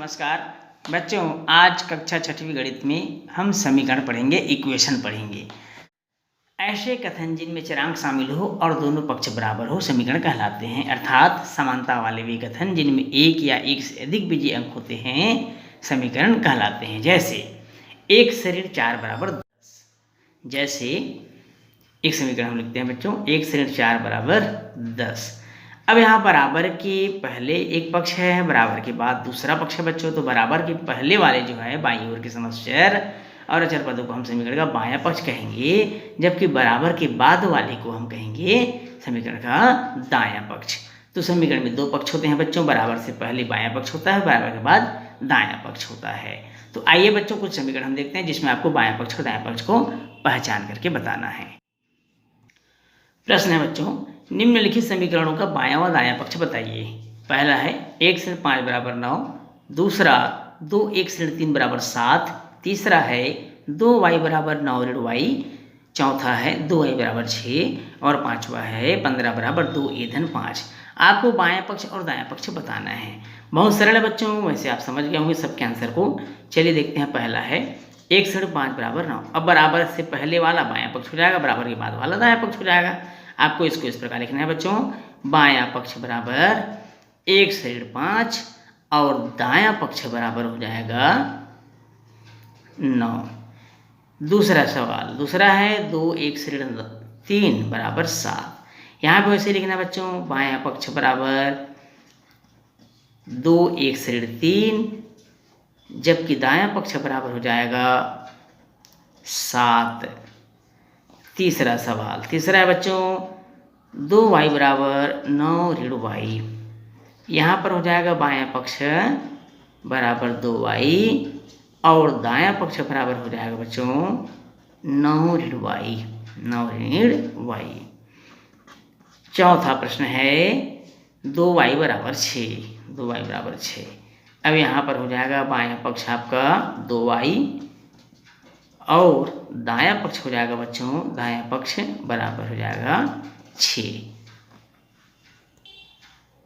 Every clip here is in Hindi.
नमस्कार बच्चों, आज कक्षा छठवीं गणित में हम समीकरण पढ़ेंगे, इक्वेशन पढ़ेंगे। ऐसे कथन जिनमें चरांक शामिल हो और दोनों पक्ष बराबर हो समीकरण कहलाते हैं। अर्थात समानता वाले वे कथन जिनमें एक या एक से अधिक बीजीय अंक होते हैं समीकरण कहलाते हैं। जैसे एक से 4 बराबर 10। जैसे एक समीकरण हम लिखते हैं बच्चों, एक से 4 बराबर 10। अब यहाँ बराबर के पहले एक पक्ष है, बराबर के बाद दूसरा पक्ष है बच्चों। तो बराबर के पहले वाले जो है बाईं ओर के समस्त चर और अचर पदों को हम समीकरण का बायां पक्ष कहेंगे, जबकि बराबर के बाद वाले को हम कहेंगे समीकरण का दायां पक्ष। तो समीकरण में दो पक्ष होते हैं बच्चों, बराबर से पहले बायां पक्ष होता है, बराबर के बाद दायां पक्ष होता है। तो आइए बच्चों कुछ समीकरण हम देखते हैं जिसमें आपको बायां पक्ष और दायां पक्ष को पहचान करके बताना है। प्रश्न है बच्चों, निम्नलिखित समीकरणों का बायां व दायां पक्ष बताइए। पहला है 1 से 5 बराबर 9, दूसरा 2 1 से 3 बराबर 7, तीसरा है 2y बराबर 9 ऋण y, चौथा है 2y बराबर 6 और पांचवा है 15 बराबर 2a धन 5। आपको बायां पक्ष और दायां पक्ष बताना है। बहुत सरल है बच्चों, वैसे आप समझ गए होंगे सबके आंसर को। चलिए देखते हैं। पहला है 1 से 5 बराबर 9। अब बराबर से पहले वाला बायां पक्ष हो जाएगा, बराबर के बाद वाला दायां पक्ष हो जाएगा। आपको इसको इस प्रकार लिखना है बच्चों, बायां पक्ष बराबर 1 से 5 और दायां पक्ष बराबर हो जाएगा 9। दूसरा सवाल, दूसरा है 2 1 से 3 बराबर 7। यहाँ पे वैसे लिखना है बच्चों, बायां पक्ष बराबर 2 1 से 3, जबकि दायां पक्ष बराबर हो जाएगा 7। तीसरा सवाल, तीसरा है बच्चों 2y बराबर 9 ऋण y। यहाँ पर हो जाएगा बायां पक्ष बराबर 2y और दायां पक्ष बराबर हो जाएगा बच्चों 9 ऋण y, 9 ऋण y। चौथा प्रश्न है 2y बराबर 6, 2y बराबर 6। अब यहाँ पर हो जाएगा बायां पक्ष आपका 2y और दायां पक्ष हो जाएगा बच्चों, दायां पक्ष बराबर हो जाएगा 6।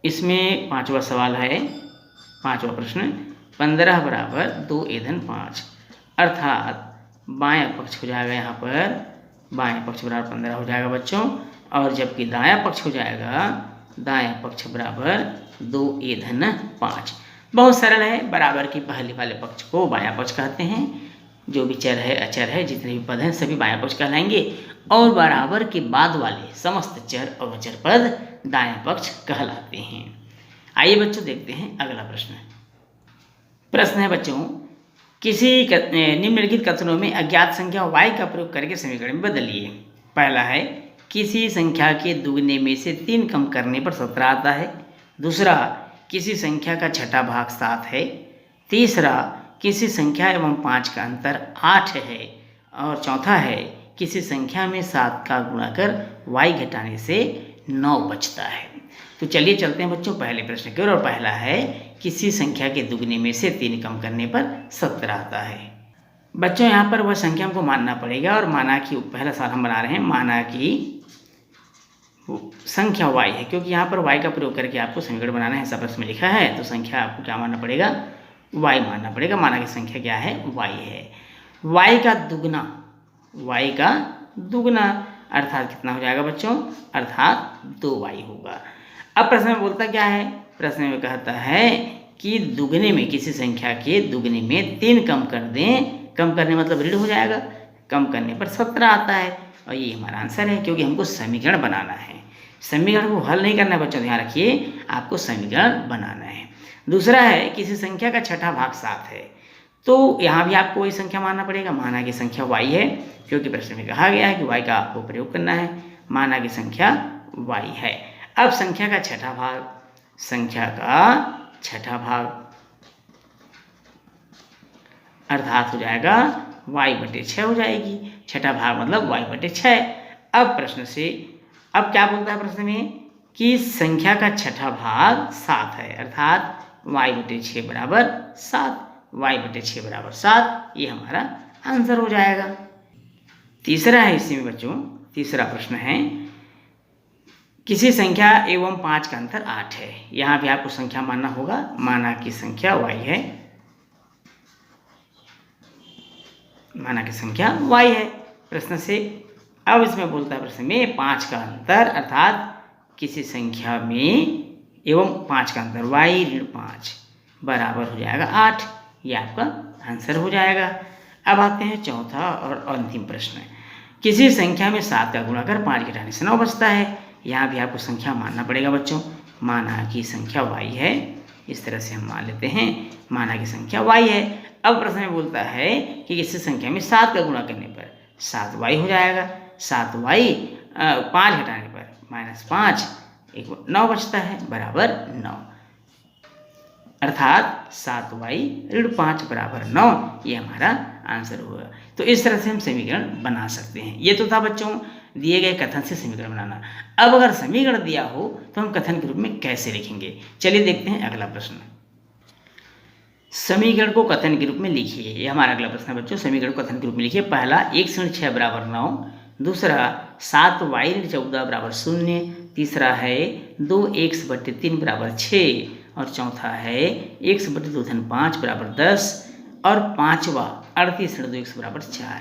इसमें पांचवा सवाल है, पांचवा प्रश्न 15 बराबर 2a धन 5। अर्थात बायां पक्ष हो जाएगा यहाँ पर, बायां पक्ष बराबर 15 हो जाएगा बच्चों, और जबकि दायां पक्ष हो जाएगा, दायां पक्ष बराबर 2a धन 5। बहुत सरल है। बराबर के पहले वाले पक्ष को बायां पक्ष कहते हैं। जो भी चर है अचर है जितने भी पद हैं सभी बायां पक्ष कहलाएंगे, और बराबर के बाद वाले समस्त चर और अचर पद दायां पक्ष कहलाते हैं। आइए बच्चों देखते हैं अगला प्रश्न। प्रश्न है बच्चों, किसी निम्नलिखित कथनों में अज्ञात संख्या y का प्रयोग करके समीकरण में बदलिए। पहला है किसी संख्या के दुगने में से 3 कम करने पर 17 आता है। दूसरा किसी संख्या का छठा भाग 7 है। तीसरा किसी संख्या एवं 5 का अंतर 8 है। और चौथा है किसी संख्या में 7 का गुणा कर y घटाने से 9 बचता है। तो चलिए चलते हैं बच्चों पहले प्रश्न की ओर। और पहला है किसी संख्या के दुगने में से 3 कम करने पर 17 आता है। बच्चों यहाँ पर वह संख्या हमको मानना पड़ेगा, और माना कि पहला सवाल हम बना रहे हैं, माना कि संख्या y है, क्योंकि यहाँ पर y का प्रयोग करके आपको समीकरण बनाना है, ऐसा प्रश्न में लिखा है। तो संख्या आपको क्या मानना पड़ेगा, y मानना पड़ेगा। माना कि संख्या क्या है, y है। y का दुगना, y का दुगना अर्थात कितना हो जाएगा बच्चों, अर्थात 2y होगा। अब प्रश्न में बोलता क्या है, प्रश्न में कहता है कि दुगने में, किसी संख्या के दुगने में 3 कम कर दें। कम करने मतलब ऋण हो जाएगा, कम करने पर 17 आता है। और ये हमारा आंसर है, क्योंकि हमको समीकरण बनाना है। समीकरण को हल नहीं करना है बच्चों, ध्यान रखिए, आपको समीकरण बनाना है। दूसरा है किसी संख्या का छठा भाग 7 है। तो यहाँ भी आपको वही संख्या मानना पड़ेगा। माना कि संख्या y है, क्योंकि प्रश्न में कहा गया है कि y का आपको प्रयोग करना है। माना कि संख्या y है। अब संख्या का छठा भाग, संख्या का छठा भाग अर्थात हो जाएगा y/6 हो जाएगी। छठा भाग मतलब y/6। अब प्रश्न से, अब क्या बोलता है प्रश्न में कि संख्या का छठा भाग 7 है, अर्थात y/6 बराबर 7, y/6 बराबर 7। ये हमारा आंसर हो जाएगा। तीसरा है इसी में बच्चों, तीसरा प्रश्न है किसी संख्या एवं 5 का अंतर 8 है। यहाँ भी आपको संख्या मानना होगा। माना कि संख्या y है, माना की संख्या y है प्रश्न से। अब इसमें बोलता है प्रश्न में 5 का अंतर अर्थात किसी संख्या में एवं 5 का अंतर y ऋण 5 बराबर हो जाएगा 8। ये आपका आंसर हो जाएगा। अब आते हैं चौथा और अंतिम प्रश्न। किसी संख्या में 7 का गुणा कर 5 घटाने से 9 बचता है। यहाँ भी आपको संख्या मानना पड़ेगा बच्चों। माना कि संख्या y है, इस तरह से हम मान लेते हैं, माना कि संख्या y है। अब प्रश्न में बोलता है कि किसी संख्या में 7 का गुणा करने पर 7y हो जाएगा। 7y 5 घटाने पर -5 9 बचता है बराबर 9, अर्थात 7y ऋण 5 बराबर 9। ये हमारा आंसर होगा। तो इस तरह से हम समीकरण बना सकते हैं। ये तो था बच्चों दिए गए कथन से समीकरण बनाना। अब अगर समीकरण दिया हो तो हम कथन के रूप में कैसे लिखेंगे, चलिए देखते हैं अगला प्रश्न। समीकरण को कथन के रूप में लिखिए। ये हमारा अगला प्रश्न है बच्चों। समीकरण को कथन के रूप में लिखिए। पहला 1 ऋण 6 बराबर 9, दूसरा 7y ऋण 14 बराबर 0, तीसरा है 2x/3 बराबर 6 और चौथा है x/2 धन 5 बराबर 10 और पांचवा 38 ऋण 2x बराबर 4।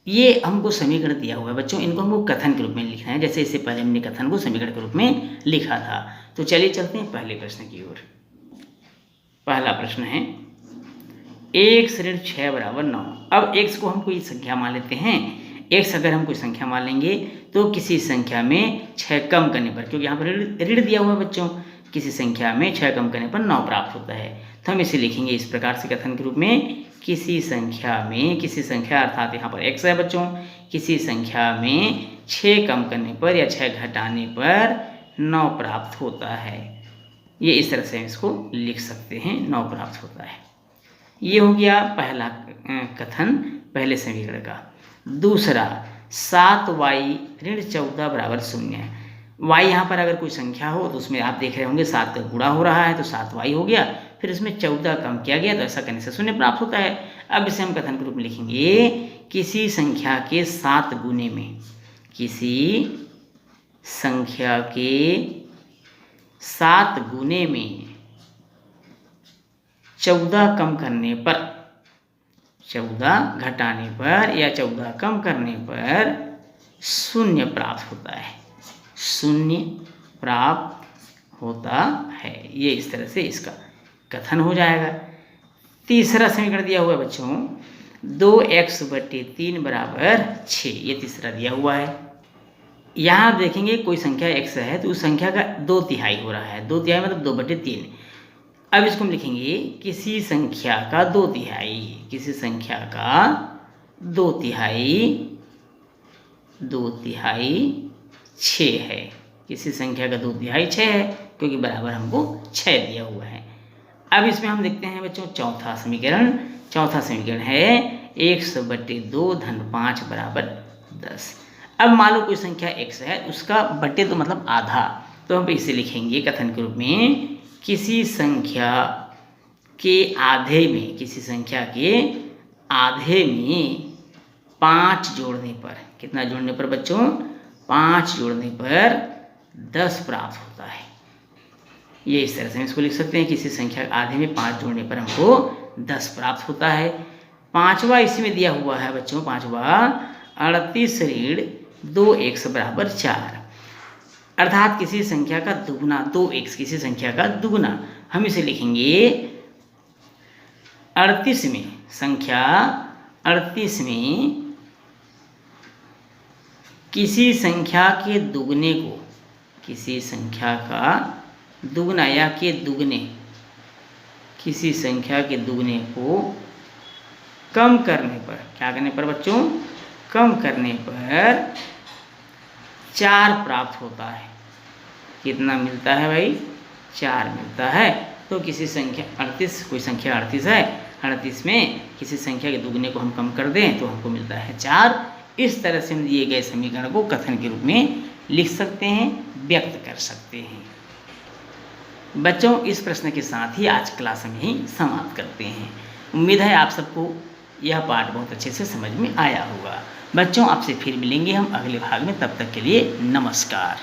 ये हमको समीकरण दिया हुआ है बच्चों। इनको हमको कथन के रूप में लिखना है, जैसे इससे पहले हमने कथन को समीकरण के रूप में लिखा था। तो चलिए चलते हैं पहले प्रश्न की ओर। पहला प्रश्न है x ऋण 6 बराबर 9। अब x को हम कोई संख्या मान लेते हैं। x अगर हम कोई संख्या मान लेंगे तो किसी संख्या में 6 कम करने पर, क्योंकि यहाँ पर ऋण दिया हुआ है बच्चों, किसी संख्या में 6 कम करने पर 9 प्राप्त होता है। तो हम इसे लिखेंगे इस प्रकार से कथन के रूप में, किसी संख्या अर्थात यहाँ पर x है बच्चों, किसी संख्या में 6 कम करने पर या 6 घटाने पर 9 प्राप्त होता है। ये इस तरह से हम इसको लिख सकते हैं, 9 प्राप्त होता है। ये हो गया पहला कथन पहले समीकरण का। दूसरा 7y ऋण 14 बराबर 0। y यहाँ पर अगर कोई संख्या हो तो उसमें आप देख रहे होंगे 7 का गुणा हो रहा है तो 7y हो गया, फिर इसमें 14 कम किया गया तो ऐसा करने से 0 प्राप्त होता है। अब इसे हम कथन के रूप में लिखेंगे, किसी संख्या के 7 गुने में, किसी संख्या के 7 गुने में 14 कम करने पर, 14 घटाने पर या 14 कम करने पर 0 प्राप्त होता है, 0 प्राप्त होता है। ये इस तरह से इसका कथन हो जाएगा। तीसरा समीकरण दिया हुआ है बच्चों, 2x/3 बराबर 6। ये तीसरा दिया हुआ है। यहाँ आप देखेंगे कोई संख्या x है तो उस संख्या का 2/3 हो रहा है। 2/3 मतलब 2/3। अब इसको हम लिखेंगे, किसी संख्या का 2/3, किसी संख्या का 2/3 6 है। किसी संख्या का 2/3 6 है, क्योंकि बराबर हमको 6 दिया हुआ है। अब इसमें हम देखते हैं बच्चों चौथा समीकरण। चौथा समीकरण है x/2 धन 5 बराबर 10। अब मान लो कोई संख्या x है, उसका बट्टे तो मतलब आधा, तो हम इसे लिखेंगे कथन के रूप में, किसी संख्या के आधे में, किसी संख्या के आधे में 5 जोड़ने पर, कितना जोड़ने पर बच्चों, 5 जोड़ने पर 10 प्राप्त होता है। ये इस तरह से हम इसको लिख सकते हैं, किसी संख्या आधे में 5 जोड़ने पर हमको 10 प्राप्त होता है। पांचवा इसी में दिया हुआ है बच्चों, पांचवा 38 ऋण 2x बराबर 4, अर्थात किसी संख्या का दुगुना 2x, किसी संख्या का दुगुना। हम इसे लिखेंगे 38 में, संख्या 38 में किसी संख्या के दुगने को, किसी संख्या का दुगना या के दुगने, किसी संख्या के दुगने को कम करने पर, क्या करने पर बच्चों, कम करने पर 4 प्राप्त होता है। कितना मिलता है भाई, 4 मिलता है। तो किसी संख्या 38, कोई संख्या 38 है, 38 में किसी संख्या के दुगने को हम कम कर दें तो हमको मिलता है 4। इस तरह से हम दिए गए समीकरण को कथन के रूप में लिख सकते हैं, व्यक्त कर सकते हैं। बच्चों इस प्रश्न के साथ ही आज क्लास में ही समाप्त करते हैं। उम्मीद है आप सबको यह पाठ बहुत अच्छे से समझ में आया होगा। बच्चों आपसे फिर मिलेंगे हम अगले भाग में, तब तक के लिए नमस्कार।